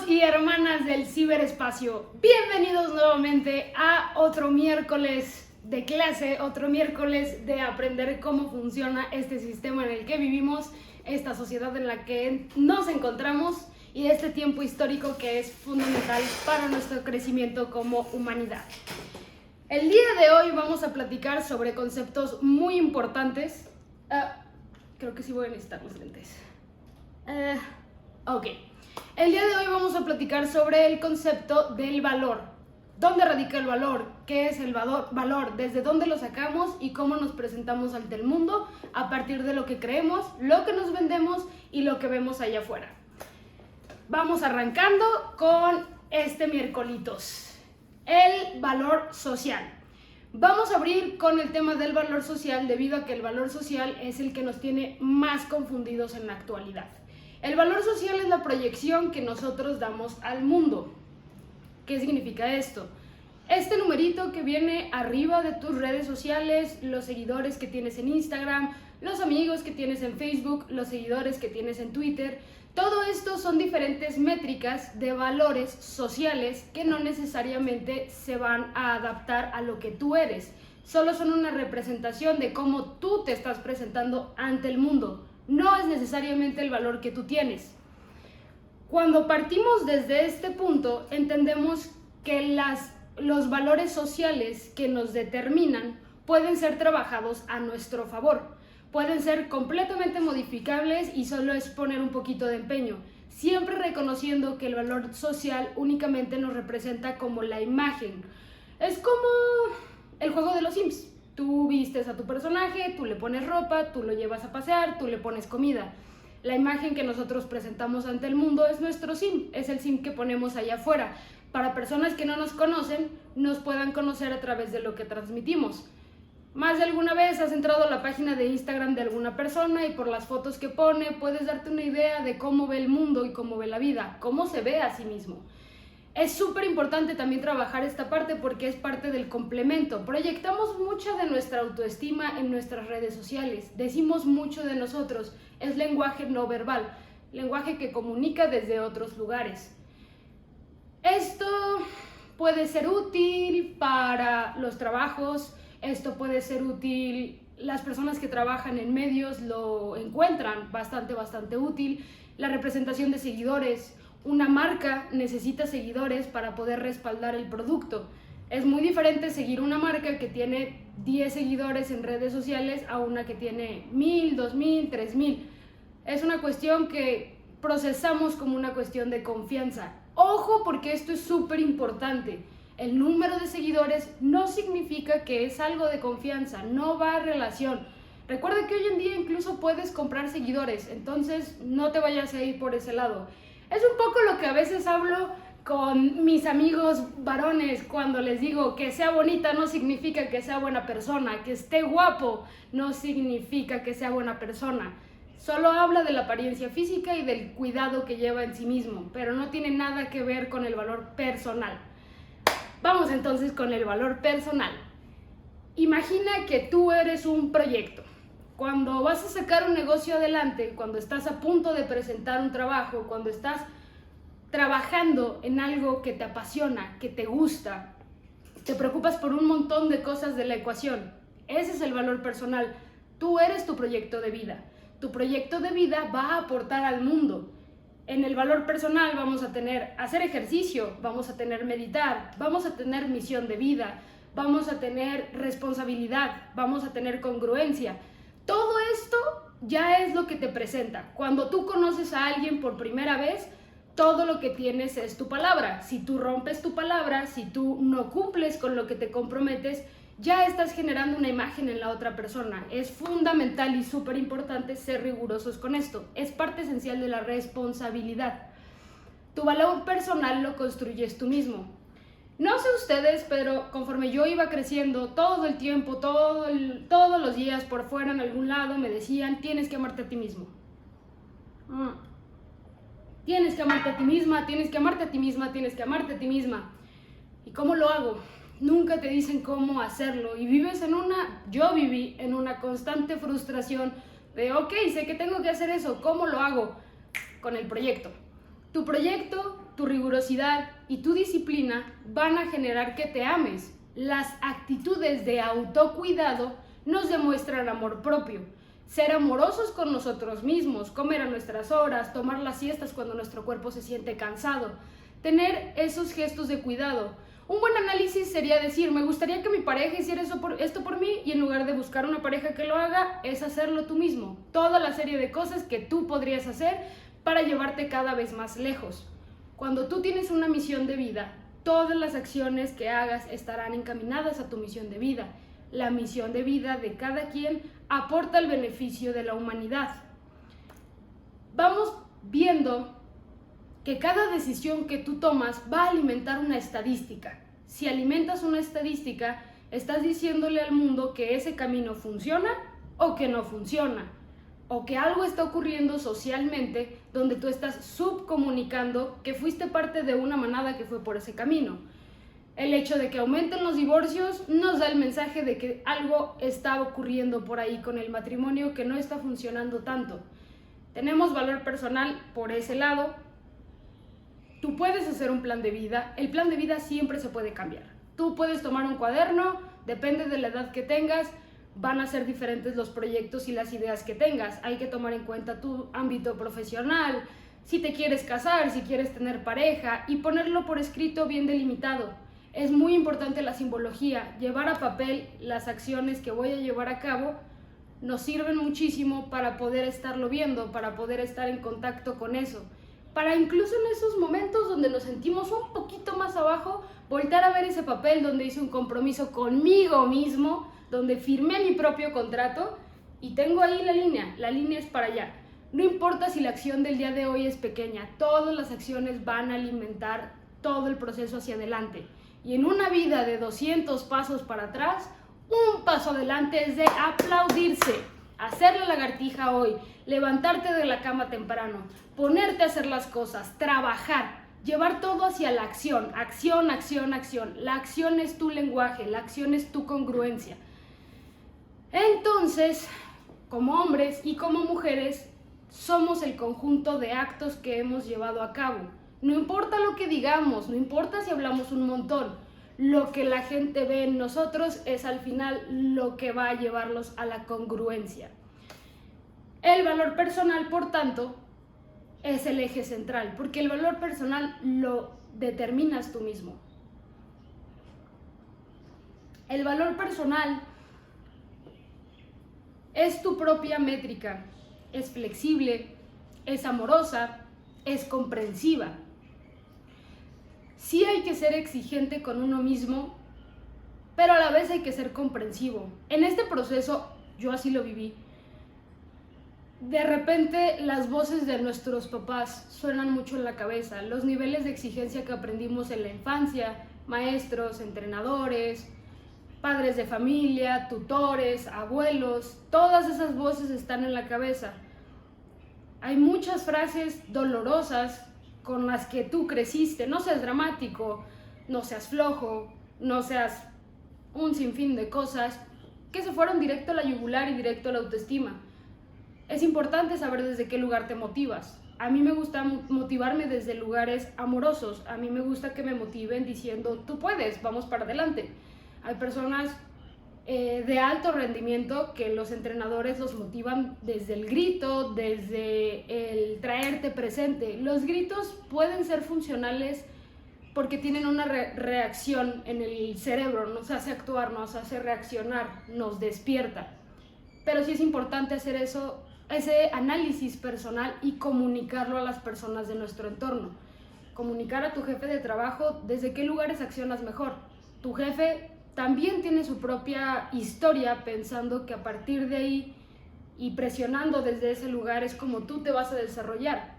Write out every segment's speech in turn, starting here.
Hermanos y hermanas del ciberespacio, bienvenidos nuevamente a otro miércoles de clase, otro miércoles de aprender cómo funciona este sistema en el que vivimos, esta sociedad en la que nos encontramos y este tiempo histórico que es fundamental para nuestro crecimiento como humanidad. El día de hoy vamos a platicar sobre conceptos muy importantes. Creo que sí voy a necesitar los lentes. Ok. El día de hoy vamos a platicar sobre el concepto del valor. ¿Dónde radica el valor? ¿Qué es el valor? ¿Desde dónde lo sacamos? Y cómo nos presentamos ante el mundo a partir de lo que creemos, lo que nos vendemos y lo que vemos allá afuera. Vamos arrancando con este miércolitos. El valor social. Vamos a abrir con el tema del valor social debido a que el valor social es el que nos tiene más confundidos en la actualidad. El valor social es la proyección que nosotros damos al mundo. ¿Qué significa esto? Este numerito que viene arriba de tus redes sociales, los seguidores que tienes en Instagram, los amigos que tienes en Facebook, los seguidores que tienes en Twitter, todo esto son diferentes métricas de valores sociales que no necesariamente se van a adaptar a lo que tú eres. Solo son una representación de cómo tú te estás presentando ante el mundo. No es necesariamente el valor que tú tienes. Cuando partimos desde este punto, entendemos que los valores sociales que nos determinan pueden ser trabajados a nuestro favor. Pueden ser completamente modificables y solo es poner un poquito de empeño. Siempre reconociendo que el valor social únicamente nos representa como la imagen. Es como el juego de los Sims. Tú vistes a tu personaje, tú le pones ropa, tú lo llevas a pasear, tú le pones comida. La imagen que nosotros presentamos ante el mundo es nuestro sim, es el sim que ponemos allá afuera. Para personas que no nos conocen, nos puedan conocer a través de lo que transmitimos. Más de alguna vez has entrado a la página de Instagram de alguna persona y por las fotos que pone puedes darte una idea de cómo ve el mundo y cómo ve la vida, cómo se ve a sí mismo. Es súper importante también trabajar esta parte porque es parte del complemento. Proyectamos mucha de nuestra autoestima en nuestras redes sociales. Decimos mucho de nosotros. Es lenguaje no verbal, lenguaje que comunica desde otros lugares. Esto puede ser útil para los trabajos, esto puede ser útil, las personas que trabajan en medios lo encuentran bastante útil. La representación de seguidores. Una marca necesita seguidores para poder respaldar el producto. Es muy diferente seguir una marca que tiene 10 seguidores en redes sociales a una que tiene 1000, 2000, 3000. Es una cuestión que procesamos como una cuestión de confianza. Ojo, porque esto es súper importante. El número de seguidores no significa que es algo de confianza, no va a relación. Recuerda que hoy en día incluso puedes comprar seguidores, entonces no te vayas a ir por ese lado. Es un poco lo que a veces hablo con mis amigos varones cuando les digo que sea bonita no significa que sea buena persona, que esté guapo no significa que sea buena persona. Solo habla de la apariencia física y del cuidado que lleva en sí mismo, pero no tiene nada que ver con el valor personal. Vamos entonces con el valor personal. Imagina que tú eres un proyecto. Cuando vas a sacar un negocio adelante, cuando estás a punto de presentar un trabajo, cuando estás trabajando en algo que te apasiona, que te gusta, te preocupas por un montón de cosas de la ecuación. Ese es el valor personal. Tú eres tu proyecto de vida. Tu proyecto de vida va a aportar al mundo. En el valor personal vamos a tener hacer ejercicio, vamos a tener meditar, vamos a tener misión de vida, vamos a tener responsabilidad, vamos a tener congruencia. Todo esto ya es lo que te presenta. Cuando tú conoces a alguien por primera vez, todo lo que tienes es tu palabra. Si tú rompes tu palabra, si tú no cumples con lo que te comprometes, ya estás generando una imagen en la otra persona. Es fundamental y súper importante ser rigurosos con esto. Es parte esencial de la responsabilidad. Tu valor personal lo construyes tú mismo. No sé ustedes, pero conforme yo iba creciendo, todo el tiempo, todos los días, por fuera, en algún lado, me decían, tienes que amarte a ti mismo. Tienes que amarte a ti misma, tienes que amarte a ti misma, tienes que amarte a ti misma. ¿Y cómo lo hago? Nunca te dicen cómo hacerlo. Y yo viví en una constante frustración de, ok, sé que tengo que hacer eso, ¿cómo lo hago? Con el proyecto. Tu proyecto tu rigurosidad y tu disciplina van a generar que te ames. Las actitudes de autocuidado nos demuestran amor propio. Ser amorosos con nosotros mismos, comer a nuestras horas, tomar las siestas cuando nuestro cuerpo se siente cansado, tener esos gestos de cuidado. Un buen análisis sería decir, me gustaría que mi pareja hiciera esto por mí, y en lugar de buscar una pareja que lo haga, es hacerlo tú mismo. Toda la serie de cosas que tú podrías hacer para llevarte cada vez más lejos. Cuando tú tienes una misión de vida, todas las acciones que hagas estarán encaminadas a tu misión de vida. La misión de vida de cada quien aporta el beneficio de la humanidad. Vamos viendo que cada decisión que tú tomas va a alimentar una estadística. Si alimentas una estadística, estás diciéndole al mundo que ese camino funciona o que no funciona, o que algo está ocurriendo socialmente donde tú estás subcomunicando que fuiste parte de una manada que fue por ese camino. El hecho de que aumenten los divorcios nos da el mensaje de que algo está ocurriendo por ahí con el matrimonio que no está funcionando tanto. Tenemos valor personal por ese lado. Tú puedes hacer un plan de vida. El plan de vida siempre se puede cambiar. Tú puedes tomar un cuaderno, depende de la edad que tengas, van a ser diferentes los proyectos y las ideas que tengas. Hay que tomar en cuenta tu ámbito profesional, si te quieres casar, si quieres tener pareja, y ponerlo por escrito bien delimitado. Es muy importante la simbología. Llevar a papel las acciones que voy a llevar a cabo nos sirven muchísimo para poder estarlo viendo, para poder estar en contacto con eso. Para incluso en esos momentos donde nos sentimos un poquito más abajo, voltear a ver ese papel donde hice un compromiso conmigo mismo, donde firmé mi propio contrato y tengo ahí la línea es para allá. No importa si la acción del día de hoy es pequeña, todas las acciones van a alimentar todo el proceso hacia adelante. Y en una vida de 200 pasos para atrás, un paso adelante es de aplaudirse. Hacer la lagartija hoy, levantarte de la cama temprano, ponerte a hacer las cosas, trabajar, llevar todo hacia la acción, acción, acción, acción. La acción es tu lenguaje, la acción es tu congruencia. Entonces, como hombres y como mujeres, somos el conjunto de actos que hemos llevado a cabo. No importa lo que digamos, no importa si hablamos un montón, lo que la gente ve en nosotros es al final lo que va a llevarlos a la congruencia. El valor personal, por tanto, es el eje central, porque el valor personal lo determinas tú mismo. El valor personal es tu propia métrica, es flexible, es amorosa, es comprensiva. Sí hay que ser exigente con uno mismo, pero a la vez hay que ser comprensivo. En este proceso, yo así lo viví. De repente las voces de nuestros papás suenan mucho en la cabeza, los niveles de exigencia que aprendimos en la infancia, maestros, entrenadores, padres de familia, tutores, abuelos, todas esas voces están en la cabeza. Hay muchas frases dolorosas con las que tú creciste. No seas dramático, no seas flojo, no seas un sinfín de cosas que se fueron directo a la yugular y directo a la autoestima. Es importante saber desde qué lugar te motivas. A mí me gusta motivarme desde lugares amorosos. A mí me gusta que me motiven diciendo, tú puedes, vamos para adelante. Hay personas de alto rendimiento que los entrenadores los motivan desde el grito, desde el traerte presente. Los gritos pueden ser funcionales porque tienen una reacción en el cerebro, nos hace actuar, nos hace reaccionar, nos despierta. Pero sí es importante hacer eso, ese análisis personal y comunicarlo a las personas de nuestro entorno. Comunicar a tu jefe de trabajo desde qué lugares accionas mejor. Tu jefe también tiene su propia historia, pensando que a partir de ahí y presionando desde ese lugar es como tú te vas a desarrollar.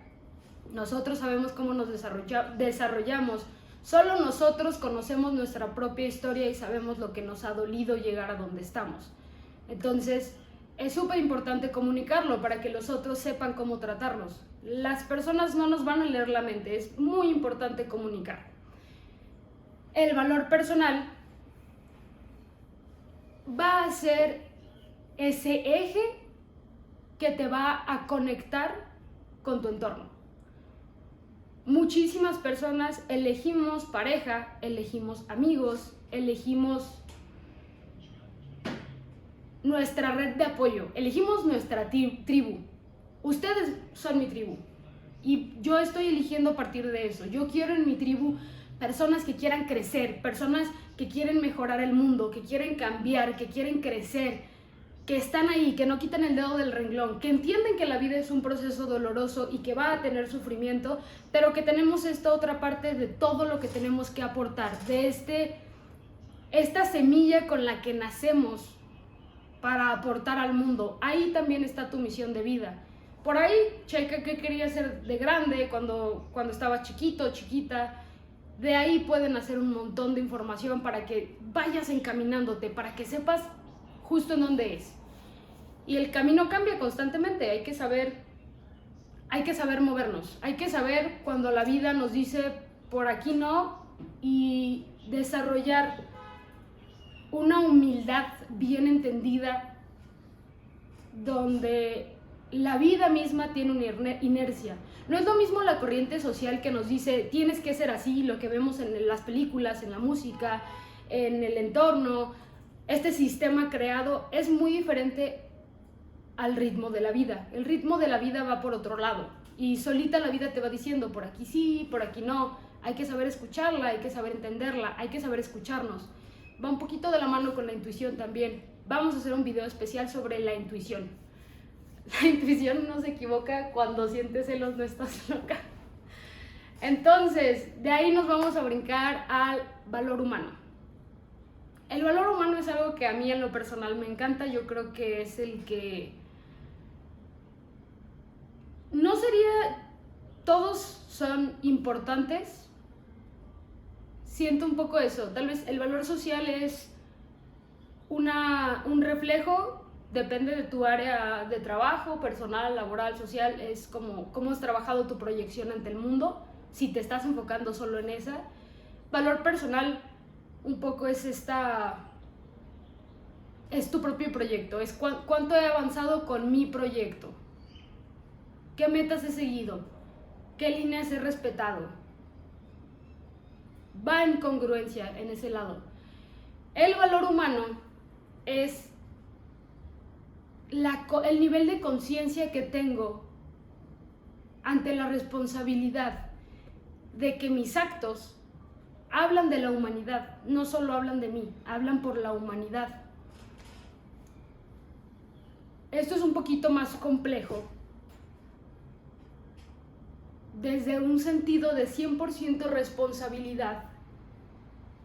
Nosotros sabemos cómo nos desarrollamos, solo nosotros conocemos nuestra propia historia y sabemos lo que nos ha dolido llegar a donde estamos. Entonces, es súper importante comunicarlo para que los otros sepan cómo tratarnos. Las personas no nos van a leer la mente, es muy importante comunicar. El valor personal va a ser ese eje que te va a conectar con tu entorno. muchísimas personas elegimos pareja, elegimos amigos, elegimos nuestra red de apoyo, elegimos nuestra tribu. Ustedes son mi tribu y yo estoy eligiendo a partir de eso. Yo quiero en mi tribu personas que quieran crecer, personas que quieren mejorar el mundo, que quieren cambiar, que quieren crecer, que están ahí, que no quitan el dedo del renglón, que entienden que la vida es un proceso doloroso y que va a tener sufrimiento, pero que tenemos esta otra parte de todo lo que tenemos que aportar, de esta semilla con la que nacemos para aportar al mundo. Ahí también está tu misión de vida. Por ahí, checa qué querías ser de grande cuando estabas chiquito, chiquita. De ahí pueden hacer un montón de información para que vayas encaminándote, para que sepas justo en dónde es. Y el camino cambia constantemente, hay que saber movernos, hay que saber cuando la vida nos dice por aquí no y desarrollar una humildad bien entendida donde la vida misma tiene una inercia. No es lo mismo la corriente social que nos dice tienes que ser así, lo que vemos en las películas, en la música, en el entorno. Este sistema creado es muy diferente al ritmo de la vida. El ritmo de la vida va por otro lado y solita la vida te va diciendo por aquí sí, por aquí no. Hay que saber escucharla, hay que saber entenderla, hay que saber escucharnos. Va un poquito de la mano con la intuición también. Vamos a hacer un video especial sobre la intuición. La intuición no se equivoca, cuando sientes celos no estás loca. Entonces, de ahí nos vamos a brincar al valor humano. El valor humano es algo que a mí en lo personal me encanta. Yo creo que es el que no sería, todos son importantes. Siento un poco eso. Tal vez el valor social es un reflejo, depende de tu área de trabajo, personal, laboral, social, es como cómo has trabajado tu proyección ante el mundo, si te estás enfocando solo en esa. Valor personal un poco es tu propio proyecto, es cuánto he avanzado con mi proyecto, qué metas he seguido, qué líneas he respetado. Va en congruencia en ese lado. El valor humano es el nivel de conciencia que tengo ante la responsabilidad de que mis actos hablan de la humanidad, no solo hablan de mí, hablan por la humanidad. Esto es un poquito más complejo, desde un sentido de 100% responsabilidad.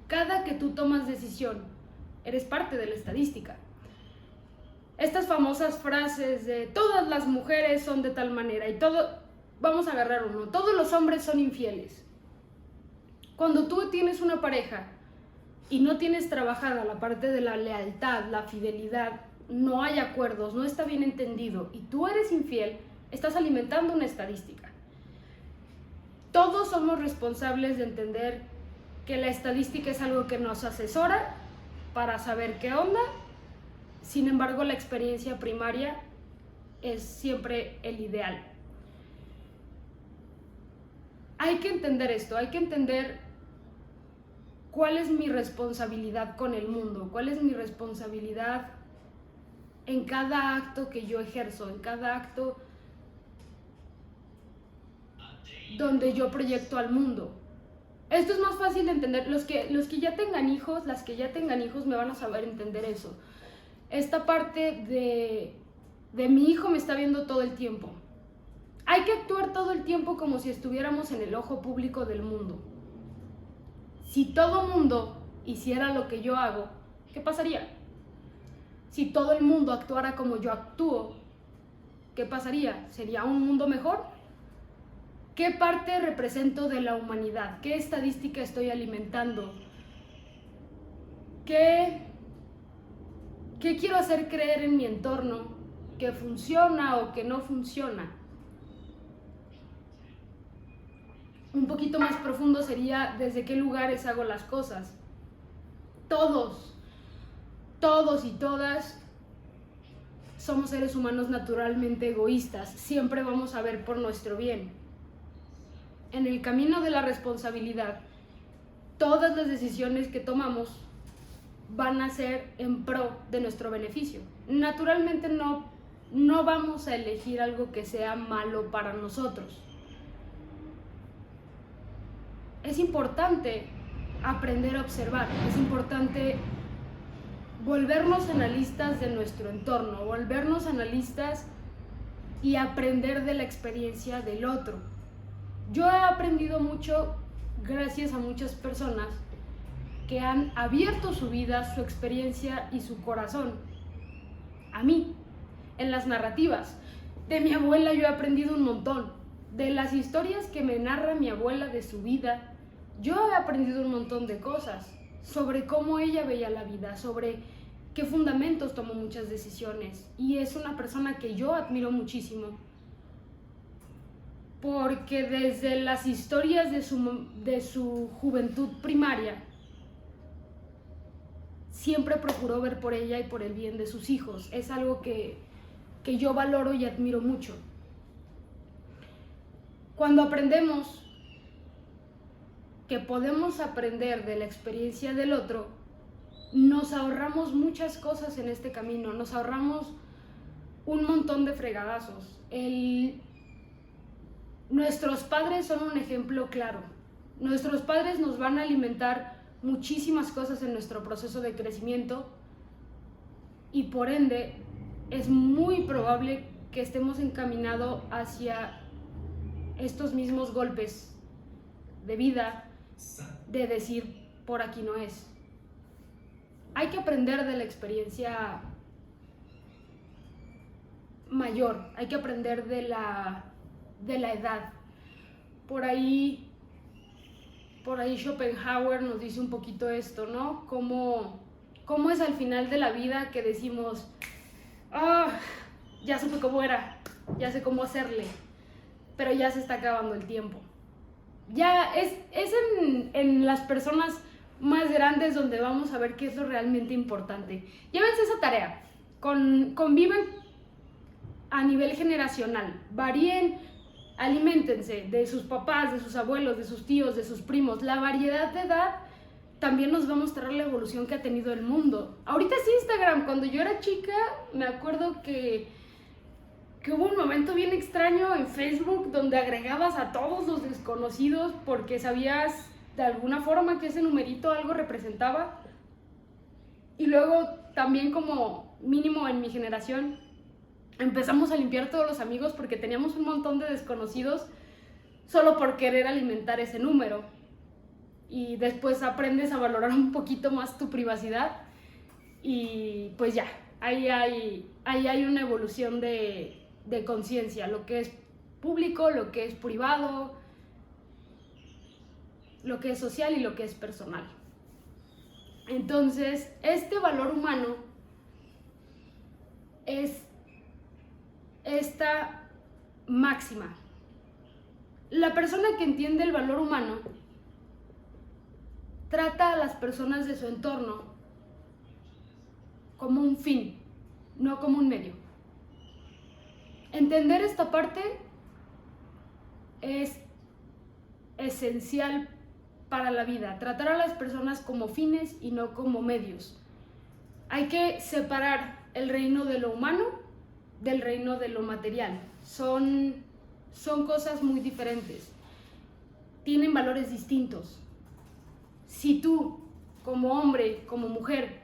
Cada que tú tomas decisión, eres parte de la estadística. Estas famosas frases de todas las mujeres son de tal manera y vamos a agarrar uno, todos los hombres son infieles. Cuando tú tienes una pareja y no tienes trabajada la parte de la lealtad, la fidelidad, no hay acuerdos, no está bien entendido y tú eres infiel, estás alimentando una estadística. Todos somos responsables de entender que la estadística es algo que nos asesora para saber qué onda. Sin embargo, la experiencia primaria es siempre el ideal. Hay que entender esto, hay que entender cuál es mi responsabilidad con el mundo, cuál es mi responsabilidad en cada acto que yo ejerzo, en cada acto donde yo proyecto al mundo. Esto es más fácil de entender. Los que ya tengan hijos, las que ya tengan hijos me van a saber entender eso. Esta parte de mi hijo me está viendo todo el tiempo. Hay que actuar todo el tiempo como si estuviéramos en el ojo público del mundo. Si todo mundo hiciera lo que yo hago, ¿qué pasaría? Si todo el mundo actuara como yo actúo, ¿qué pasaría? ¿Sería un mundo mejor? ¿Qué parte represento de la humanidad? ¿Qué estadística estoy alimentando? ¿Qué quiero hacer creer en mi entorno que funciona o que no funciona? Un poquito más profundo sería desde qué lugares hago las cosas. Todos y todas somos seres humanos naturalmente egoístas. Siempre vamos a ver por nuestro bien. en el camino de la responsabilidad, todas las decisiones que tomamos van a ser en pro de nuestro beneficio. Naturalmente no vamos a elegir algo que sea malo para nosotros. Es importante aprender a observar, es importante volvernos analistas de nuestro entorno, volvernos analistas y aprender de la experiencia del otro. Yo he aprendido mucho gracias a muchas personas que han abierto su vida, su experiencia y su corazón a mí. En las narrativas de mi abuela yo he aprendido un montón. De las historias que me narra mi abuela de su vida, yo he aprendido un montón de cosas sobre cómo ella veía la vida, sobre qué fundamentos tomó muchas decisiones. Y es una persona que yo admiro muchísimo, porque desde las historias de su juventud primaria siempre procuró ver por ella y por el bien de sus hijos. Es algo que yo valoro y admiro mucho. Cuando aprendemos que podemos aprender de la experiencia del otro, nos ahorramos muchas cosas en este camino, nos ahorramos un montón de fregadazos. Nuestros padres son un ejemplo claro. Nuestros padres nos van a alimentar muchísimas cosas en nuestro proceso de crecimiento y por ende es muy probable que estemos encaminados hacia estos mismos golpes de vida, de decir, por aquí no es. Hay que aprender de la experiencia mayor, hay que aprender de la edad. Por ahí Schopenhauer nos dice un poquito esto, ¿no? Cómo es al final de la vida que decimos, ya supe cómo era, ya sé cómo hacerle, pero ya se está acabando el tiempo. Ya es en las personas más grandes donde vamos a ver qué es lo realmente importante. Llévense esa tarea, conviven a nivel generacional, varíen, aliméntense de sus papás, de sus abuelos, de sus tíos, de sus primos. La variedad de edad también nos va a mostrar la evolución que ha tenido el mundo. Ahorita es Instagram. Cuando yo era chica, me acuerdo que hubo un momento bien extraño en Facebook donde agregabas a todos los desconocidos porque sabías de alguna forma que ese numerito algo representaba. Y luego también, como mínimo en mi generación, empezamos a limpiar todos los amigos porque teníamos un montón de desconocidos solo por querer alimentar ese número. Y después aprendes a valorar un poquito más tu privacidad y pues ya, ahí hay una evolución de conciencia, lo que es público, lo que es privado, lo que es social y lo que es personal. Entonces, este valor humano es esta máxima. La persona que entiende el valor humano trata a las personas de su entorno como un fin, no como un medio. Entender esta parte es esencial para la vida, tratar a las personas como fines y no como medios. Hay que separar el reino de lo humano del reino de lo material. Son cosas muy diferentes, tienen valores distintos. Si tú, como hombre, como mujer,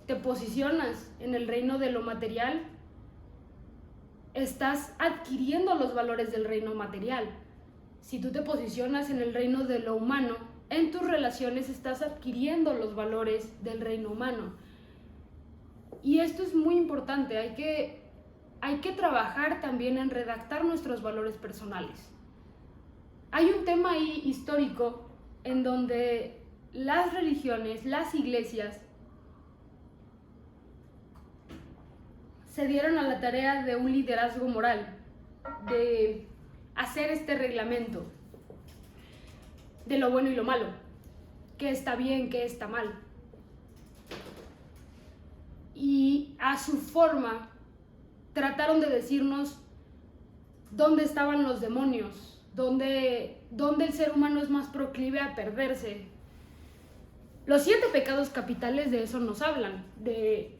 te posicionas en el reino de lo material, estás adquiriendo los valores del reino material. Si tú te posicionas en el reino de lo humano, en tus relaciones estás adquiriendo los valores del reino humano. Y esto es muy importante, hay que trabajar también en redactar nuestros valores personales. Hay un tema ahí histórico en donde las religiones, las iglesias, se dieron a la tarea de un liderazgo moral, de hacer este reglamento de lo bueno y lo malo, qué está bien, qué está mal. Y a su forma trataron de decirnos dónde estaban los demonios donde el ser humano es más proclive a perderse. Los 7 pecados capitales de eso nos hablan, de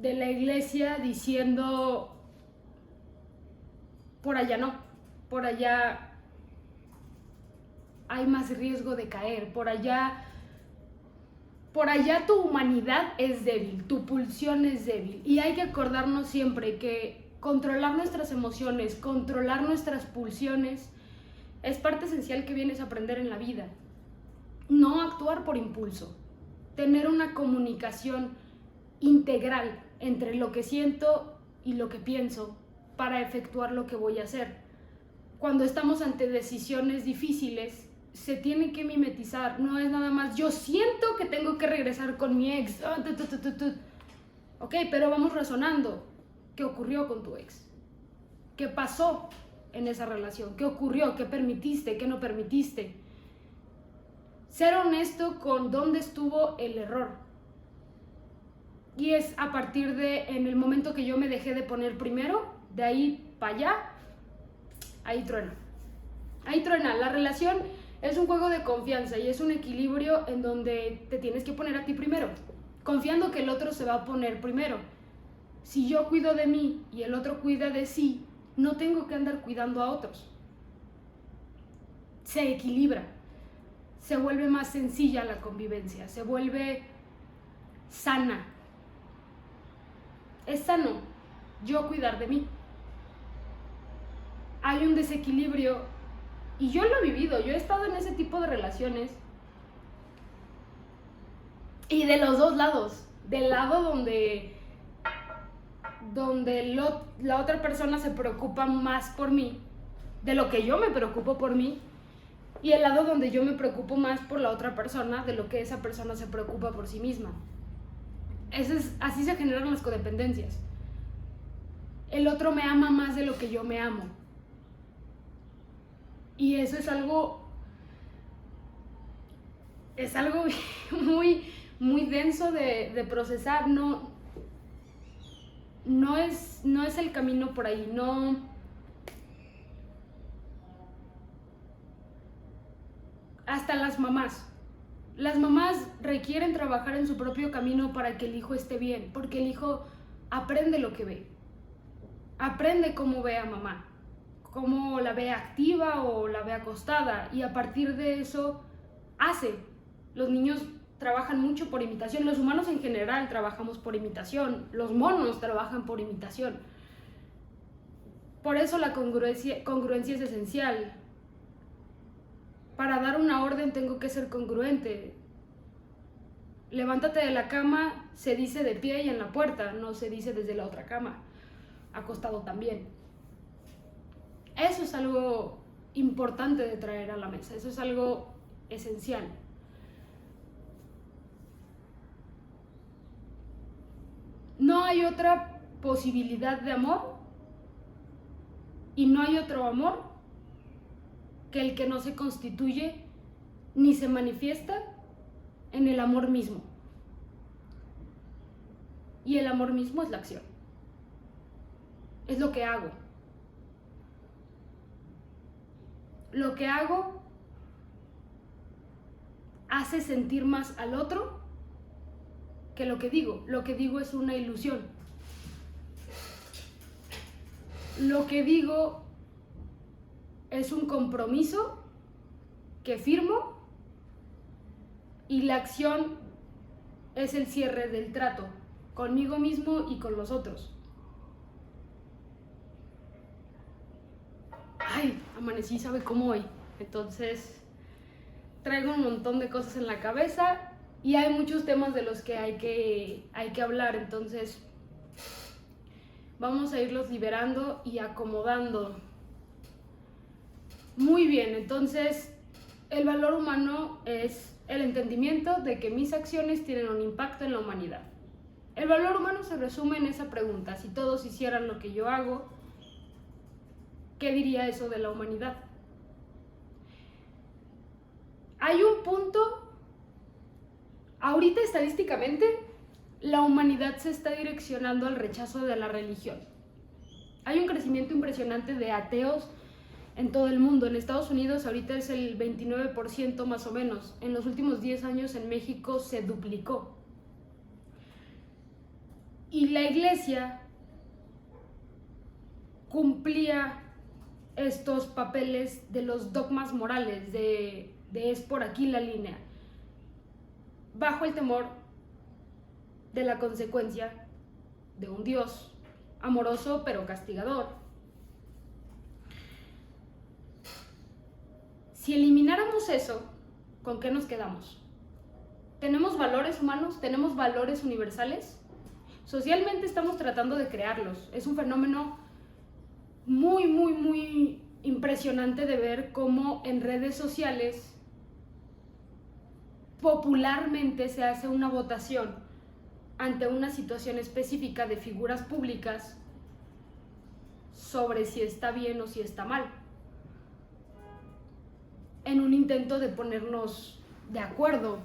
la iglesia diciendo, por allá no, por allá hay más riesgo de caer, por allá tu humanidad es débil, tu pulsión es débil, y hay que acordarnos siempre que controlar nuestras emociones, controlar nuestras pulsiones, es parte esencial que vienes a aprender en la vida. No actuar por impulso, tener una comunicación integral entre lo que siento y lo que pienso para efectuar lo que voy a hacer. Cuando estamos ante decisiones difíciles, se tiene que mimetizar, no es nada más yo siento que tengo que regresar con mi ex. Ok, pero vamos razonando. ¿Qué ocurrió con tu ex? ¿Qué pasó en esa relación? ¿Qué ocurrió? ¿Qué permitiste? ¿Qué no permitiste? Ser honesto con dónde estuvo el error. Y es a partir de, en el momento que yo me dejé de poner primero, de ahí para allá, ahí truena. Ahí truena. La relación es un juego de confianza y es un equilibrio en donde te tienes que poner a ti primero, confiando que el otro se va a poner primero. Si yo cuido de mí y el otro cuida de sí, no tengo que andar cuidando a otros. Se equilibra. Se vuelve más sencilla la convivencia, se vuelve sana. Es sano yo cuidar de mí. Hay un desequilibrio y yo lo he vivido, yo he estado en ese tipo de relaciones y de los dos lados, del lado donde la otra persona se preocupa más por mí de lo que yo me preocupo por mí, y el lado donde yo me preocupo más por la otra persona de lo que esa persona se preocupa por sí misma. Así se generan las codependencias. El otro me ama más de lo que yo me amo. Y eso es algo muy, muy denso de procesar. No es el camino por ahí. Hasta las mamás requieren trabajar en su propio camino para que el hijo esté bien, porque el hijo aprende lo que ve, aprende cómo ve a mamá, cómo la ve activa o la ve acostada, y a partir de eso hace. Los niños trabajan mucho por imitación, los humanos en general trabajamos por imitación, los monos trabajan por imitación. Por eso la congruencia es esencial. Para dar una orden tengo que ser congruente. Levántate de la cama se dice de pie y en la puerta, no se dice desde la otra cama, acostado también. Eso es algo importante de traer a la mesa, eso es algo esencial. No hay otra posibilidad de amor y no hay otro amor que el que no se constituye ni se manifiesta en el amor mismo. Y el amor mismo es la acción. Es lo que hago. Lo que hago hace sentir más al otro que lo que digo. Lo que digo es una ilusión. Lo que digo es un compromiso que firmo y la acción es el cierre del trato conmigo mismo y con los otros. Ay, amanecí, ¿sabe cómo hoy? Entonces traigo un montón de cosas en la cabeza y hay muchos temas de los que hay que hablar, entonces vamos a irlos liberando y acomodando. Muy bien, entonces el valor humano es el entendimiento de que mis acciones tienen un impacto en la humanidad. El valor humano se resume en esa pregunta: si todos hicieran lo que yo hago, ¿qué diría eso de la humanidad? Hay un punto, ahorita estadísticamente, la humanidad se está direccionando al rechazo de la religión. Hay un crecimiento impresionante de ateos en todo el mundo. En Estados Unidos ahorita es el 29% más o menos. En los últimos 10 años en México se duplicó. Y la iglesia cumplía estos papeles de los dogmas morales, de es por aquí la línea, bajo el temor de la consecuencia de un Dios amoroso pero castigador. Si elimináramos eso, ¿con qué nos quedamos? ¿Tenemos valores humanos? ¿Tenemos valores universales? Socialmente estamos tratando de crearlos. Es un fenómeno muy, muy, muy impresionante de ver cómo en redes sociales popularmente se hace una votación ante una situación específica de figuras públicas sobre si está bien o si está mal, en un intento de ponernos de acuerdo.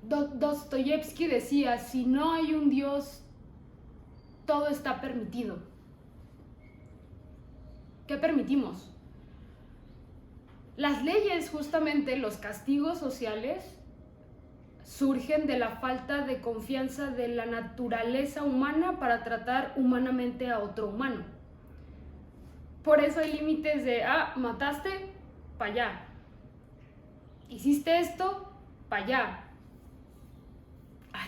Dostoyevsky decía, si no hay un Dios, todo está permitido. ¿Qué permitimos? Las leyes, justamente los castigos sociales, surgen de la falta de confianza de la naturaleza humana para tratar humanamente a otro humano. Por eso hay límites de, mataste, para allá. Hiciste esto, para allá.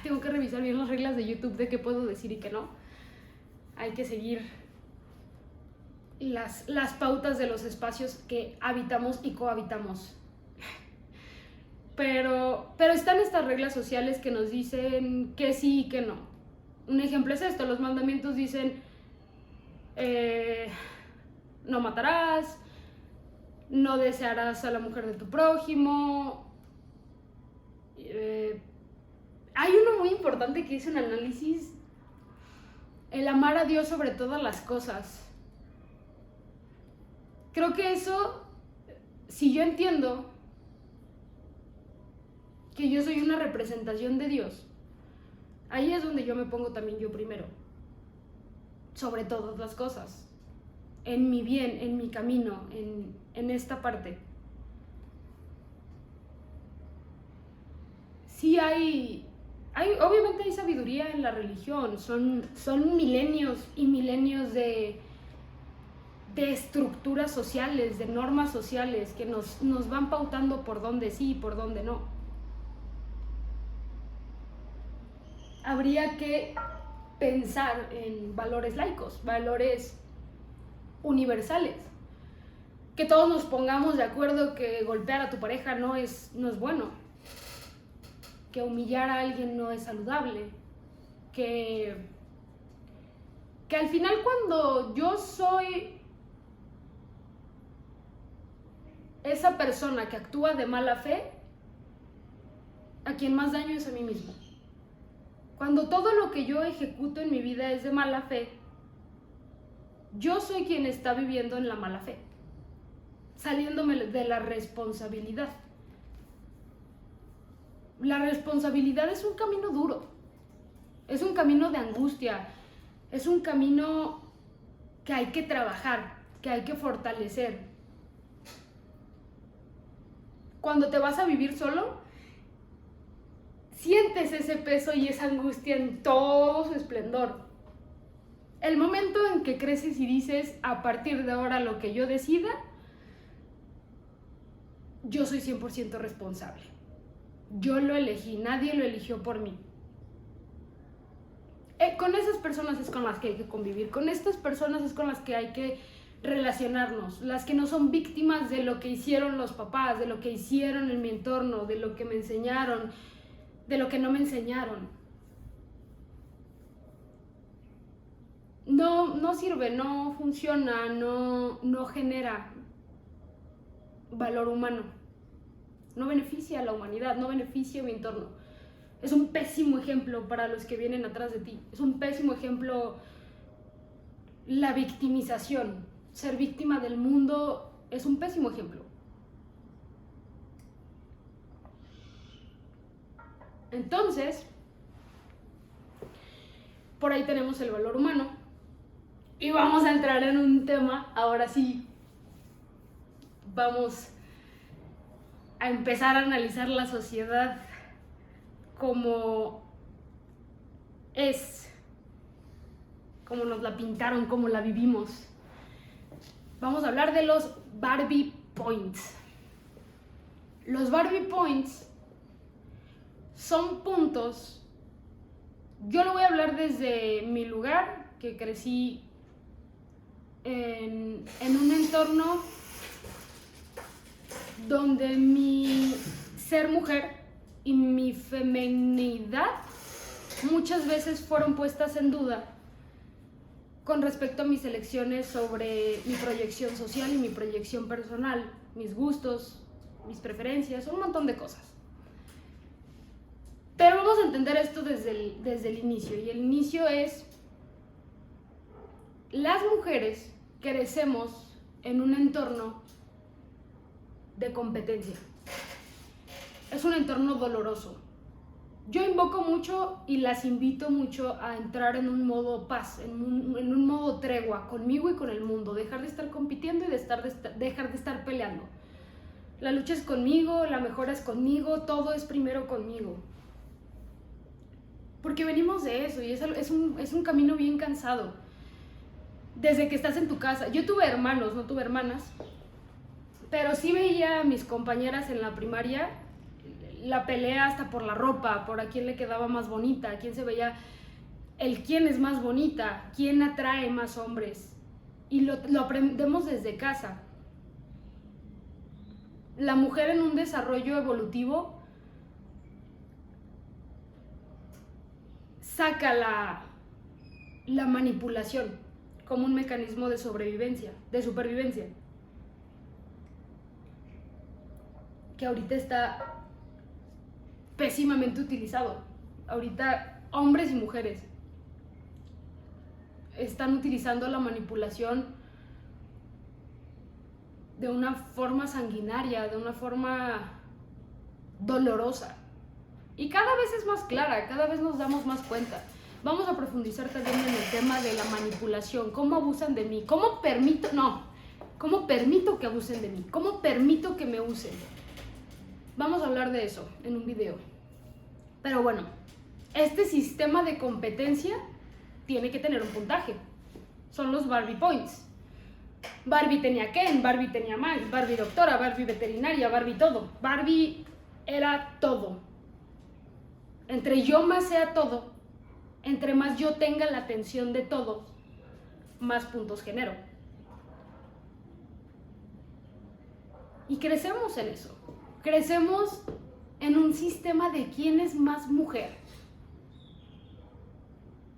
Tengo que revisar bien las reglas de YouTube de qué puedo decir y qué no. Hay que seguir las pautas de los espacios que habitamos y cohabitamos. Pero están estas reglas sociales que nos dicen que sí y que no. Un ejemplo es esto, los mandamientos dicen no matarás, no desearás a la mujer de tu prójimo. Hay uno muy importante que dice un análisis, el amar a Dios sobre todas las cosas. Creo que eso, si yo entiendo que yo soy una representación de Dios, ahí es donde yo me pongo también yo primero, sobre todas las cosas, en mi bien, en mi camino, en esta parte. Sí obviamente hay sabiduría en la religión, son milenios y milenios de estructuras sociales, de normas sociales que nos van pautando por dónde sí y por dónde no. Habría que pensar en valores laicos, valores universales. Que todos nos pongamos de acuerdo que golpear a tu pareja no es bueno. Que humillar a alguien no es saludable. Que al final cuando yo soy esa persona que actúa de mala fe, a quien más daño es a mí mismo. Cuando todo lo que yo ejecuto en mi vida es de mala fe, yo soy quien está viviendo en la mala fe, saliéndome de la responsabilidad. La responsabilidad es un camino duro, es un camino de angustia, es un camino que hay que trabajar, que hay que fortalecer. Cuando te vas a vivir solo, sientes ese peso y esa angustia en todo su esplendor. El momento en que creces y dices, a partir de ahora lo que yo decida, yo soy 100% responsable. Yo lo elegí, nadie lo eligió por mí. Con esas personas es con las que hay que convivir, con estas personas es con las que hay que relacionarnos, las que no son víctimas de lo que hicieron los papás, de lo que hicieron en mi entorno, de lo que me enseñaron, de lo que no me enseñaron. No sirve, no funciona, no genera valor humano, no beneficia a la humanidad, no beneficia a mi entorno. Es un pésimo ejemplo para los que vienen atrás de ti, es un pésimo ejemplo la victimización. Ser víctima del mundo es un pésimo ejemplo. Entonces, por ahí tenemos el valor humano. Y vamos a entrar en un tema, ahora sí, vamos a empezar a analizar la sociedad como es, como nos la pintaron, como la vivimos. Vamos a hablar de los Barbie Points. Los Barbie Points son puntos, yo lo voy a hablar desde mi lugar, que crecí en un entorno donde mi ser mujer y mi feminidad muchas veces fueron puestas en duda con respecto a mis elecciones sobre mi proyección social y mi proyección personal, mis gustos, mis preferencias, un montón de cosas. Pero vamos a entender esto desde el inicio, y el inicio es: las mujeres crecemos en un entorno de competencia. Es un entorno doloroso. Yo invoco mucho y las invito mucho a entrar en un modo paz, en un modo tregua conmigo y con el mundo, dejar de estar compitiendo y dejar de estar peleando. La lucha es conmigo, la mejora es conmigo, todo es primero conmigo. Porque venimos de eso y es un camino bien cansado. Desde que estás en tu casa. Yo tuve hermanos, no tuve hermanas, pero sí veía a mis compañeras en la primaria la pelea hasta por la ropa, por a quién le quedaba más bonita, a quién se veía quién es más bonita, quién atrae más hombres. Y lo aprendemos desde casa. La mujer en un desarrollo evolutivo saca la manipulación como un mecanismo de supervivencia, que ahorita está pésimamente utilizado. Ahorita hombres y mujeres están utilizando la manipulación de una forma sanguinaria, de una forma dolorosa. Y cada vez es más clara, cada vez nos damos más cuenta. Vamos a profundizar también en el tema de la manipulación, cómo abusan de mí, cómo permito que abusen de mí, cómo permito que me usen. Vamos a hablar de eso en un video. Pero bueno, este sistema de competencia tiene que tener un puntaje. Son los Barbie Points. Barbie tenía Ken, Barbie tenía Max, Barbie doctora, Barbie veterinaria, Barbie todo. Barbie era todo. Entre yo más sea todo, entre más yo tenga la atención de todos, más puntos genero. Y crecemos en eso. Crecemos en un sistema de quién es más mujer.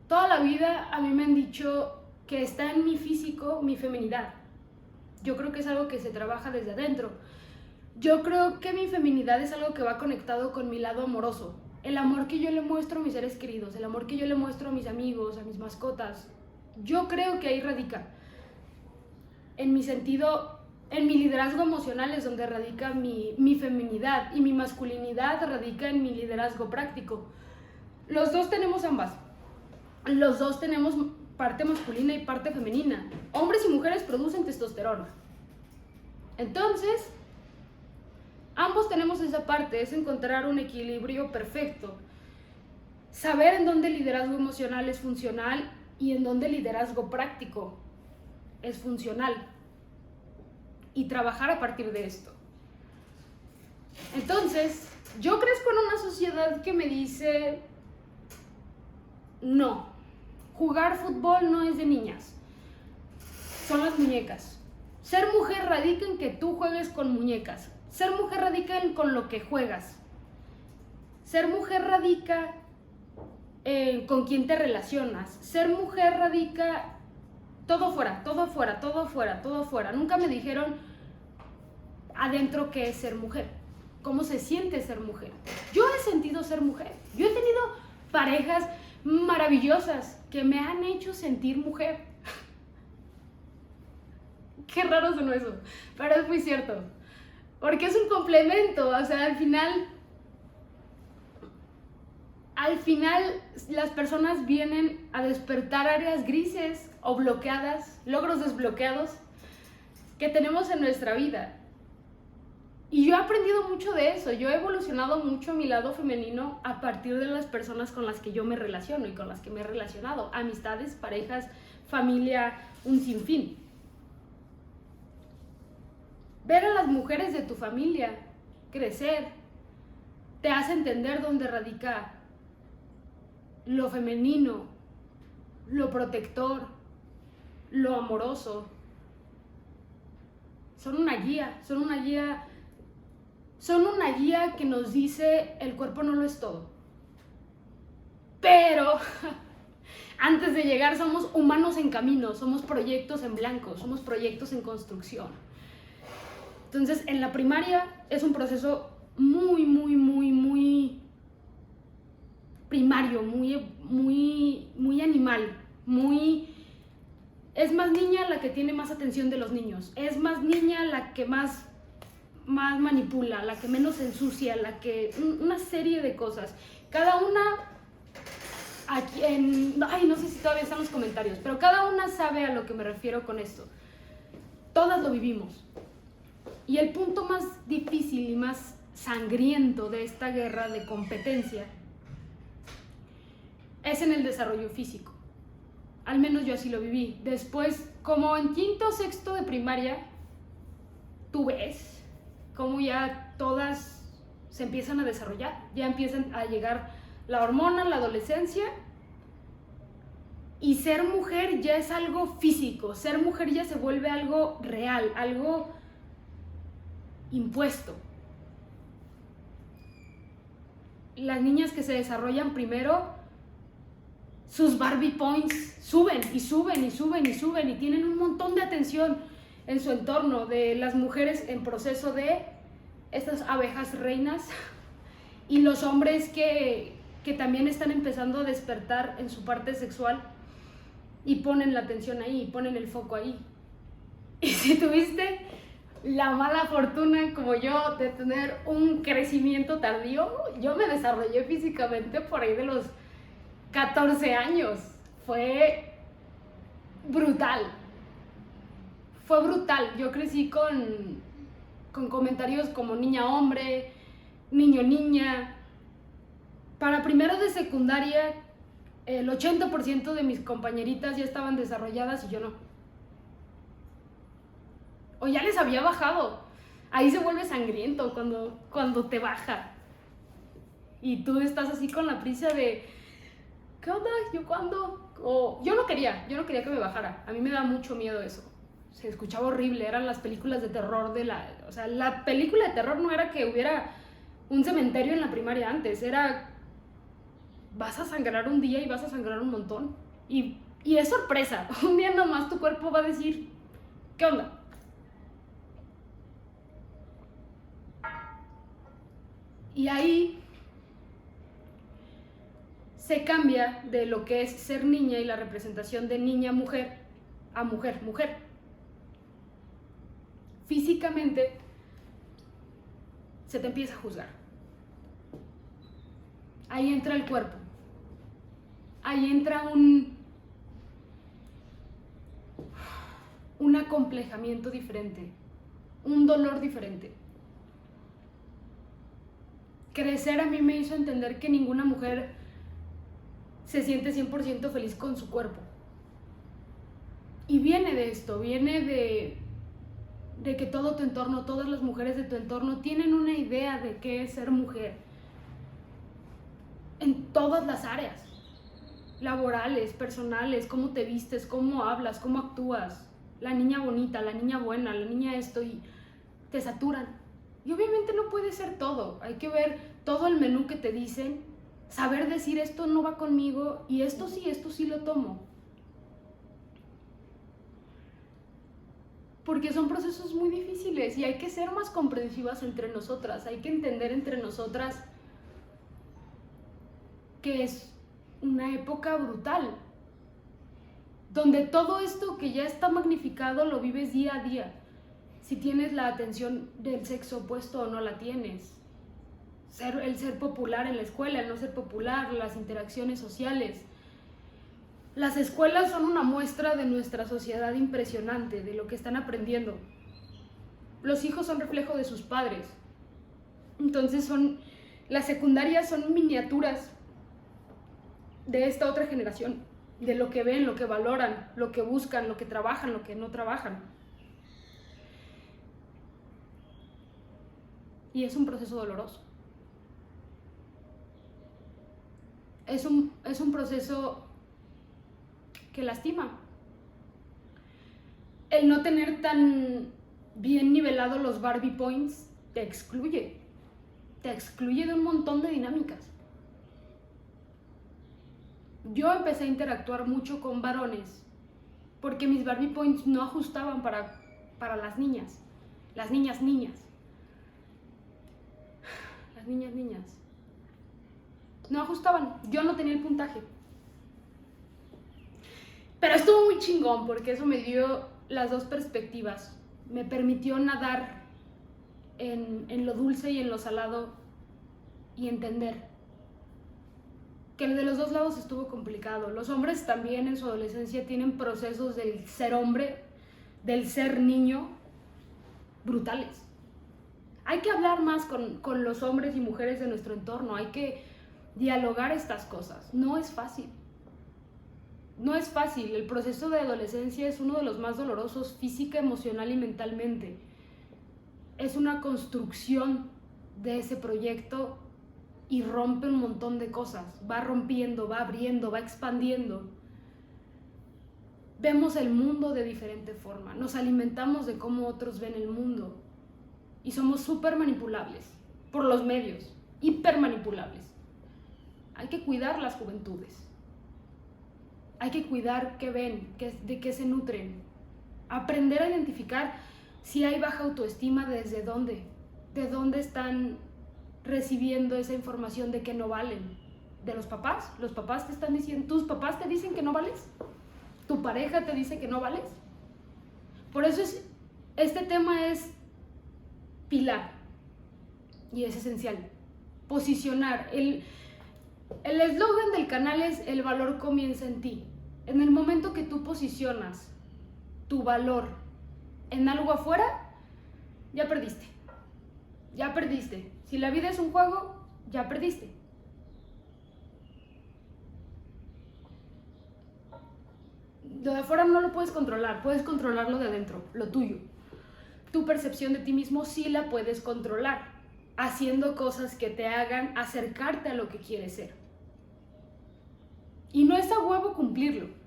Toda la vida a mí me han dicho que está en mi físico mi feminidad. Yo creo que es algo que se trabaja desde adentro. Yo creo que mi feminidad es algo que va conectado con mi lado amoroso. El amor que yo le muestro a mis seres queridos, el amor que yo le muestro a mis amigos, a mis mascotas. Yo creo que ahí radica. En mi sentido, en mi liderazgo emocional es donde radica mi feminidad, y mi masculinidad radica en mi liderazgo práctico. Los dos tenemos ambas. Los dos tenemos parte masculina y parte femenina. Hombres y mujeres producen testosterona. Entonces, ambos tenemos esa parte, es encontrar un equilibrio perfecto. Saber en dónde el liderazgo emocional es funcional y en dónde el liderazgo práctico es funcional. Y trabajar a partir de esto. Entonces, yo crezco en una sociedad que me dice: no, jugar fútbol no es de niñas, son las muñecas. Ser mujer radica en que tú juegues con muñecas. Ser mujer radica en con lo que juegas. Ser mujer radica en con quién te relacionas. Ser mujer radica todo fuera, todo afuera, todo afuera, todo afuera. Nunca me dijeron adentro qué es ser mujer, cómo se siente ser mujer. Yo he sentido ser mujer. Yo he tenido parejas maravillosas que me han hecho sentir mujer. Qué raro sonó eso, pero es muy cierto. Porque es un complemento, o sea, al final las personas vienen a despertar áreas grises o bloqueadas, logros desbloqueados que tenemos en nuestra vida. Y yo he aprendido mucho de eso, yo he evolucionado mucho mi lado femenino a partir de las personas con las que yo me relaciono y con las que me he relacionado, amistades, parejas, familia, un sinfín. Ver a las mujeres de tu familia crecer te hace entender dónde radica lo femenino, lo protector, lo amoroso. Son una guía que nos dice el cuerpo no lo es todo. Pero antes de llegar somos humanos en camino, somos proyectos en blanco, somos proyectos en construcción. Entonces, en la primaria es un proceso muy primario, muy animal, es más niña la que tiene más atención de los niños, es más niña la que más manipula, la que menos ensucia, una serie de cosas. Cada una, no sé si todavía están los comentarios, pero cada una sabe a lo que me refiero con esto. Todas lo vivimos. Y el punto más difícil y más sangriento de esta guerra de competencia es en el desarrollo físico. Al menos yo así lo viví. Después, como en quinto o sexto de primaria, tú ves cómo ya todas se empiezan a desarrollar, ya empiezan a llegar la hormona, la adolescencia, y ser mujer ya es algo físico, ser mujer ya se vuelve algo real, algo impuesto. Las niñas que se desarrollan primero, sus Barbie points suben y tienen un montón de atención en su entorno, de las mujeres en proceso de estas abejas reinas y los hombres que también están empezando a despertar en su parte sexual y ponen la atención ahí, ponen el foco ahí. Y si tuviste la mala fortuna como yo de tener un crecimiento tardío, yo me desarrollé físicamente por ahí de los 14 años. Fue brutal. Yo crecí con comentarios como niña-hombre, niño-niña. Para primero de secundaria, el 80% de mis compañeritas ya estaban desarrolladas y yo no. O ya les había bajado. Ahí se vuelve sangriento cuando te baja. Y tú estás así con la prisa de, ¿qué onda? ¿Yo cuándo? Yo no quería que me bajara. A mí me da mucho miedo eso. Se escuchaba horrible, eran las películas de terror o sea, la película de terror no era que hubiera un cementerio en la primaria antes, era, vas a sangrar un día y vas a sangrar un montón. Y es sorpresa, un día nomás tu cuerpo va a decir, ¿qué onda? Y ahí se cambia de lo que es ser niña y la representación de niña-mujer a mujer-mujer. Físicamente se te empieza a juzgar. Ahí entra el cuerpo. Ahí entra un acomplejamiento diferente, un dolor diferente. Crecer a mí me hizo entender que ninguna mujer se siente 100% feliz con su cuerpo. Y viene de esto, viene de que todo tu entorno, todas las mujeres de tu entorno tienen una idea de qué es ser mujer. En todas las áreas, laborales, personales, cómo te vistes, cómo hablas, cómo actúas. La niña bonita, la niña buena, la niña esto, y te saturan. Y obviamente no puede ser todo, hay que ver todo el menú que te dicen, saber decir esto no va conmigo y esto sí lo tomo. Porque son procesos muy difíciles y hay que ser más comprensivas entre nosotras, hay que entender entre nosotras que es una época brutal, donde todo esto que ya está magnificado lo vives día a día. Si tienes la atención del sexo opuesto o no la tienes. El ser popular en la escuela, el no ser popular, las interacciones sociales. Las escuelas son una muestra de nuestra sociedad impresionante, de lo que están aprendiendo. Los hijos son reflejo de sus padres. Entonces las secundarias son miniaturas de esta otra generación, de lo que ven, lo que valoran, lo que buscan, lo que trabajan, lo que no trabajan. Y es un proceso doloroso. Es un proceso que lastima. El no tener tan bien nivelados los Barbie Points te excluye de un montón de dinámicas. Yo empecé a interactuar mucho con varones porque mis Barbie Points no ajustaban para las niñas. Las niñas. Las niñas. No ajustaban, yo no tenía el puntaje. Pero estuvo muy chingón porque eso me dio las dos perspectivas. Me permitió nadar en lo dulce y en lo salado y entender que de los dos lados estuvo complicado. Los hombres también en su adolescencia tienen procesos del ser hombre, del ser niño, brutales. Hay que hablar más con los hombres y mujeres de nuestro entorno, hay que dialogar estas cosas. No es fácil. No es fácil. El proceso de adolescencia es uno de los más dolorosos física, emocional y mentalmente. Es una construcción de ese proyecto y rompe un montón de cosas. Va rompiendo, va abriendo, va expandiendo. Vemos el mundo de diferente forma. Nos alimentamos de cómo otros ven el mundo. Y somos súper manipulables por los medios. Hiper manipulables. Hay que cuidar las juventudes. Hay que cuidar qué ven, de qué se nutren. Aprender a identificar si hay baja autoestima, desde dónde. De dónde están recibiendo esa información de que no valen. ¿De los papás? ¿Los papás te están diciendo, tus papás te dicen que no vales? ¿Tu pareja te dice que no vales? Por eso este tema es pilar y es esencial. Posicionar. El eslogan del canal es: el valor comienza en ti. En el momento que tú posicionas tu valor en algo afuera, ya perdiste. Ya perdiste. Si la vida es un juego, ya perdiste. Lo de afuera no lo puedes controlar, puedes controlar lo de adentro, lo tuyo. Tu percepción de ti mismo sí la puedes controlar, haciendo cosas que te hagan acercarte a lo que quieres ser. Y no es a huevo cumplirlo.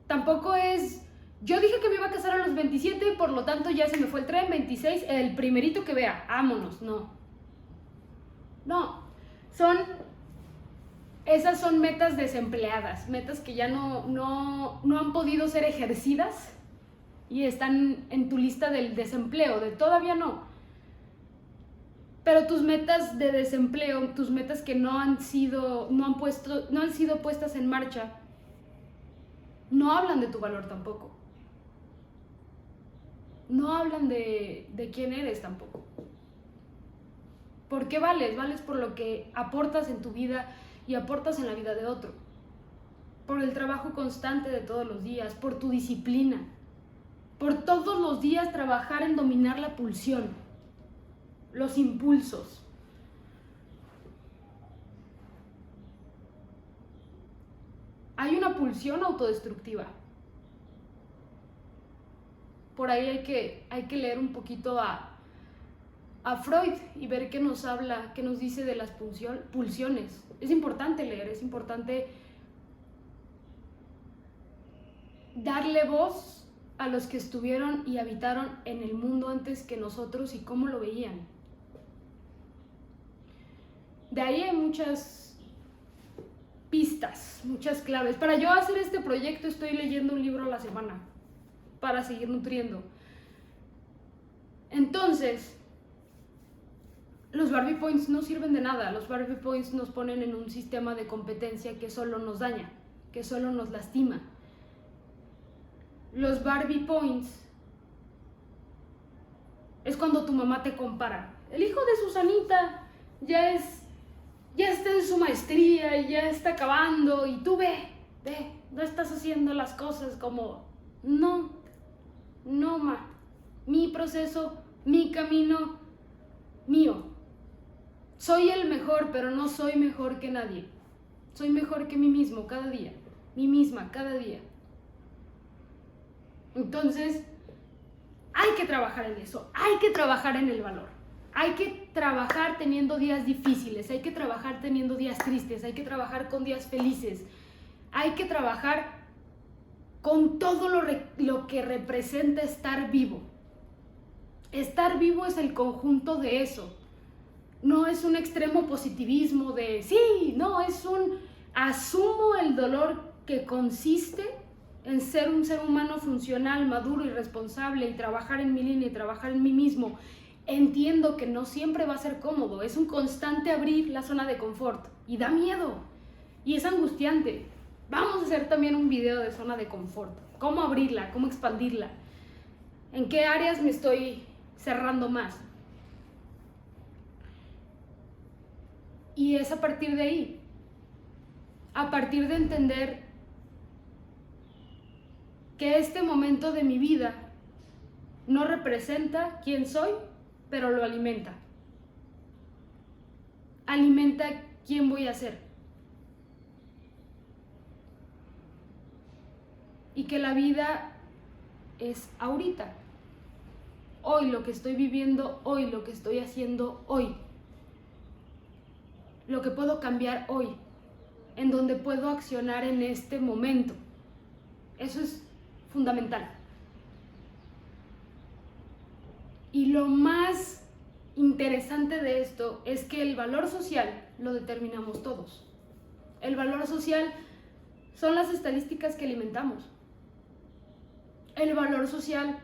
Tampoco es, yo dije que me iba a casar a los 27, por lo tanto ya se me fue el tren, 26, el primerito que vea, vámonos. No, esas son metas desempleadas, metas que ya no han podido ser ejercidas y están en tu lista del desempleo, de todavía no. Pero tus metas de desempleo, tus metas que no han sido puestas en marcha, no hablan de tu valor tampoco. No hablan de quién eres tampoco. ¿Por qué vales? Vales por lo que aportas en tu vida y aportas en la vida de otro. Por el trabajo constante de todos los días, por tu disciplina, por todos los días trabajar en dominar la pulsión, los impulsos. Hay una pulsión autodestructiva. Por ahí hay que leer un poquito a Freud y ver qué nos habla, qué nos dice de las pulsiones. Es importante leer, es importante darle voz a los que estuvieron y habitaron en el mundo antes que nosotros y cómo lo veían. De ahí hay muchas pistas, muchas claves. Para yo hacer este proyecto estoy leyendo un libro a la semana para seguir nutriendo. Entonces, los Barbie Points no sirven de nada. Los Barbie Points nos ponen en un sistema de competencia que solo nos daña, que solo nos lastima. Los Barbie Points es cuando tu mamá te compara. El hijo de Susanita ya está en su maestría y ya está acabando y tú ve, no estás haciendo las cosas como, no, mi proceso, mi camino, mío. Soy el mejor, pero no soy mejor que nadie. Soy mejor que mí mismo cada día, mí misma cada día. Entonces, hay que trabajar en eso, hay que trabajar en el valor. Hay que trabajar teniendo días difíciles, hay que trabajar teniendo días tristes, hay que trabajar con días felices. Hay que trabajar con todo lo que representa estar vivo. Estar vivo es el conjunto de eso. No es un extremo positivismo de sí, no, es un asumo el dolor que consiste en ser un ser humano funcional, maduro y responsable y trabajar en mi línea y trabajar en mí mismo. Entiendo que no siempre va a ser cómodo, es un constante abrir la zona de confort y da miedo y es angustiante. Vamos a hacer también un video de zona de confort, cómo abrirla, cómo expandirla, en qué áreas me estoy cerrando más. Y es a partir de ahí, a partir de entender que este momento de mi vida no representa quién soy, pero lo alimenta. Alimenta quién voy a ser. Y que la vida es ahorita. Hoy lo que estoy viviendo, hoy lo que estoy haciendo, hoy. Lo que puedo cambiar hoy. En donde puedo accionar en este momento. Eso es fundamental. Y lo más interesante de esto es que el valor social lo determinamos todos. El valor social son las estadísticas que alimentamos. El valor social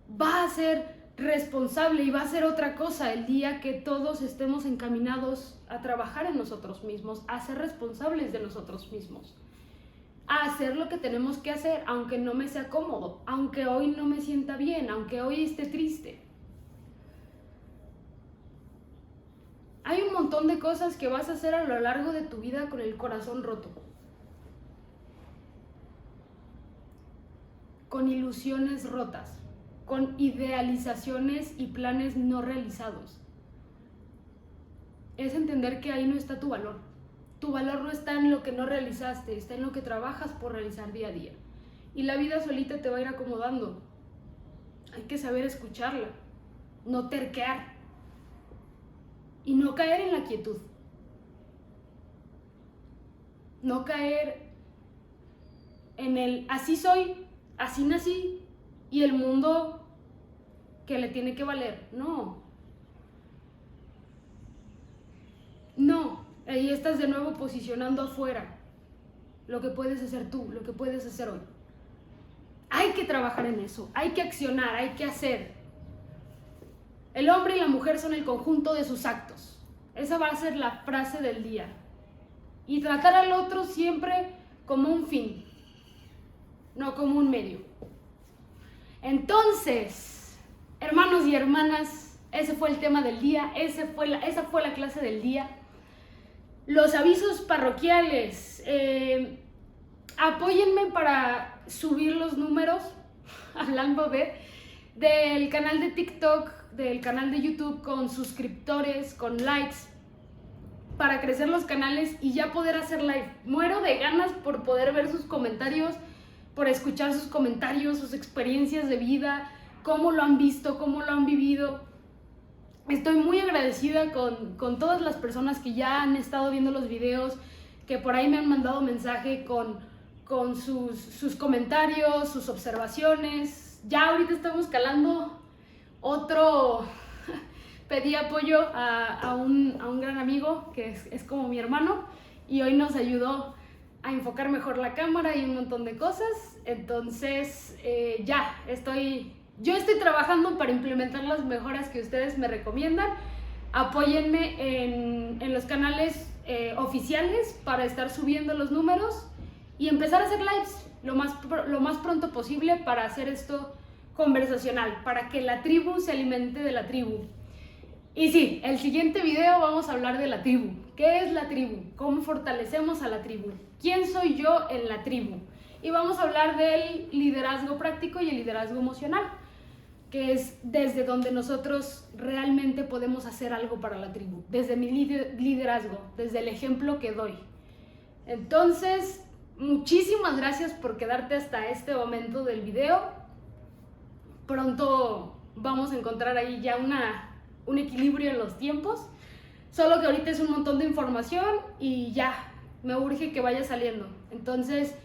va a ser responsable y va a ser otra cosa el día que todos estemos encaminados a trabajar en nosotros mismos, a ser responsables de nosotros mismos, a hacer lo que tenemos que hacer, aunque no me sea cómodo, aunque hoy no me sienta bien, aunque hoy esté triste. Hay un montón de cosas que vas a hacer a lo largo de tu vida con el corazón roto, con ilusiones rotas, con idealizaciones y planes no realizados. Es entender que ahí no está tu valor. Tu valor no está en lo que no realizaste, está en lo que trabajas por realizar día a día. Y la vida solita te va a ir acomodando. Hay que saber escucharla, no terquear y no caer en la quietud. No caer en el así soy, así nací y el mundo que le tiene que valer. No, ahí estás de nuevo posicionando afuera lo que puedes hacer tú, lo que puedes hacer hoy. Hay que trabajar en eso, hay que accionar, hay que hacer. El hombre y la mujer son el conjunto de sus actos. Esa va a ser la frase del día. Y tratar al otro siempre como un fin, no como un medio. Entonces, hermanos y hermanas, ese fue el tema del día, esa fue la clase del día. Los avisos parroquiales, apóyenme para subir los números, hablando del canal de TikTok, del canal de YouTube, con suscriptores, con likes, para crecer los canales y ya poder hacer live. Muero de ganas por poder ver sus comentarios, por escuchar sus comentarios, sus experiencias de vida, cómo lo han visto, cómo lo han vivido. Estoy muy agradecida con todas las personas que ya han estado viendo los videos, que por ahí me han mandado mensaje con sus comentarios, sus observaciones. Ya ahorita estamos calando otro. Pedí apoyo a un gran amigo que es como mi hermano y hoy nos ayudó a enfocar mejor la cámara y un montón de cosas. Entonces yo estoy trabajando para implementar las mejoras que ustedes me recomiendan. Apóyenme en los canales oficiales para estar subiendo los números y empezar a hacer lives lo más pronto posible para hacer esto conversacional, para que la tribu se alimente de la tribu. Y sí, el siguiente video vamos a hablar de la tribu. ¿Qué es la tribu? ¿Cómo fortalecemos a la tribu? ¿Quién soy yo en la tribu? Y vamos a hablar del liderazgo práctico y el liderazgo emocional, que es desde donde nosotros realmente podemos hacer algo para la tribu, desde mi liderazgo, desde el ejemplo que doy. Entonces, muchísimas gracias por quedarte hasta este momento del video. Pronto vamos a encontrar ahí ya un equilibrio en los tiempos, solo que ahorita es un montón de información y ya, me urge que vaya saliendo. Entonces,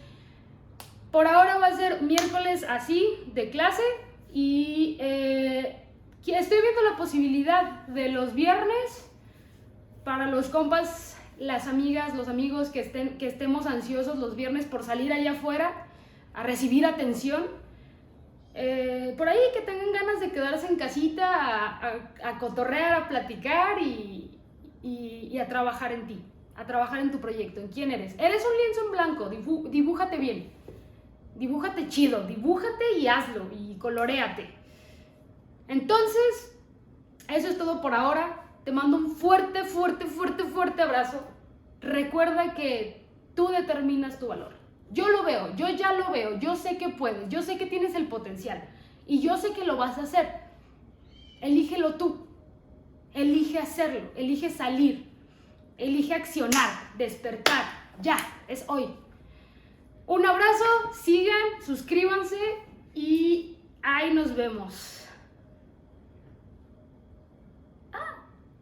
por ahora va a ser miércoles así, de clase, y estoy viendo la posibilidad de los viernes para los compas, las amigas, los amigos que estemos ansiosos los viernes por salir allá afuera a recibir atención. Por ahí que tengan ganas de quedarse en casita a cotorrear, a platicar y a trabajar en ti, a trabajar en tu proyecto, en quién eres. Eres un lienzo en blanco, dibújate bien, dibújate chido, dibújate y hazlo y coloréate. Entonces, eso es todo por ahora. Te mando un fuerte, fuerte, fuerte, fuerte abrazo. Recuerda que tú determinas tu valor. Yo lo veo, yo ya lo veo, yo sé que puedes, yo sé que tienes el potencial y yo sé que lo vas a hacer. Elígelo tú, elige hacerlo, elige salir, elige accionar, despertar, ya, es hoy. Un abrazo, sigan, suscríbanse y ahí nos vemos.